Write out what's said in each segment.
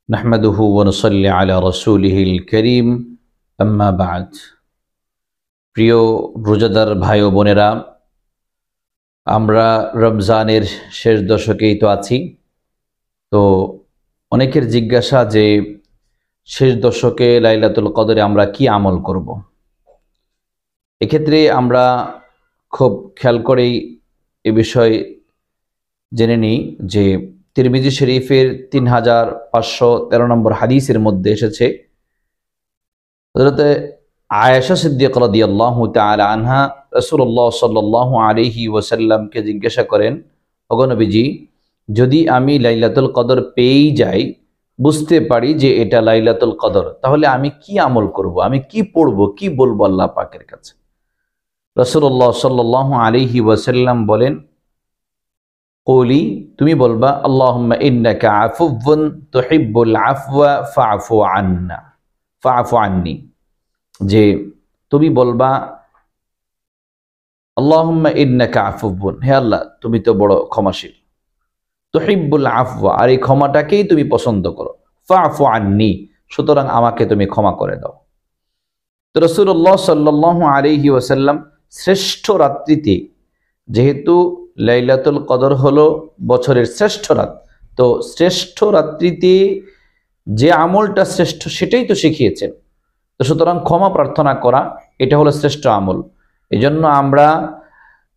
নাহমাদুহু ওয়া নুসাল্লি আলা রাসূলিহিল কারীম আম্মা বা'দ। প্রিয় রোজাদার ভাই ও বোনেরা, আমরা রমজানের শেষ দশকেই তো আছি। তো অনেকের জিজ্ঞাসা যে শেষ দশকে লাইলাতুল কদরে আমরা কি আমল করব। এক্ষেত্রে আমরা খুব খেয়াল করেই এ বিষয় জেনে নিই যে তিরমিজি শরীফের 3513 নম্বর হাদিসের মধ্যে এসেছে, হযরত আয়েশা সিদ্দিকা রাদিয়াল্লাহু তাআলা আনহা রাসূলুল্লাহ সাল্লাল্লাহু আলাইহি ওয়াসাল্লামকে জিজ্ঞাসা করেন, ওগো নবীজি, যদি আমি লাইলাতুল কদর পেয়েই যাই, বুঝতে পারি যে এটা লাইলাতুল কদর, তাহলে আমি কি আমল করব, আমি কি পড়ব, কি বলবো আল্লাহ পাকের কাছে? রাসূলুল্লাহ সাল্লাল্লাহু আলাইহি ওয়াসাল্লাম বলেন, কওলি, তুমি বলবা আল্লাহুম্মা ইন্নাকা আফুউন তুহিব্বুল আফওয়া ফাআফু আন্না ফাআফু আন্নি, যে তুমি বলবা আল্লাহুম্মা ইন্নাকা আফুউন, হে আল্লাহ তুমি তো বড় ক্ষমাশীল, তুহিব্বুল আফওয়া, আর এই ক্ষমাটাকেই তুমি পছন্দ করো, ফাআফু আন্নি, সুতরাং আমাকে তুমি ক্ষমা করে দাও। তো রাসূলুল্লাহ সাল্লাল্লাহু আলাইহি ওয়াসাল্লাম শ্রেষ্ঠ রাত্রিতে, যেহেতু লাইলাতুল কদর হলো বছরের শ্রেষ্ঠ রাত, তো শ্রেষ্ঠ রাত্রিতে যে আমলটা শ্রেষ্ঠ সেটাই তো শিখিয়েছেন। তো সুতরাং ক্ষমা প্রার্থনা করা এটা হলো শ্রেষ্ঠ আমল। এজন্য আমরা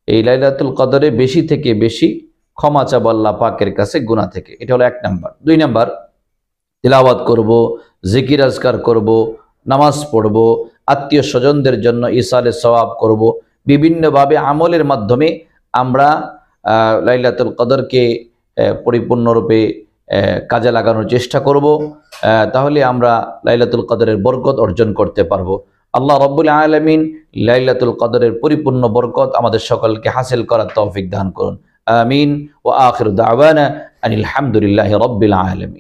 এই লাইলাতুল কদরে বেশি থেকে বেশি ক্ষমা চাবো আল্লাহ পাকের কাছে গুনাহ থেকে। এটা হলো 1 নাম্বার। 2 নাম্বার, তিলাওয়াত করব, জিকির আজকার করব, নামাজ পড়ব, আত্মীয় স্বজনদের জন্য ইসালে সওয়াব করব, বিভিন্নভাবে আমলের মাধ্যমে আমরা লাইলাতুল কদরকে পরিপূর্ণরূপে কাজে লাগানোর চেষ্টা করব। তাহলে আমরা লাইলাতুল কদরের বরকত অর্জন করতে পারবো। আল্লাহ রাব্বুল আলামিন লাইলাতুল কদরের পরিপূর্ণ বরকত আমাদের সকলকে হাসিল করার তৌফিক দান করুন। আমিন। ওয়া আখিরু দাওয়ানা আনিল হামদুলিল্লাহি রাব্বিল আলামিন।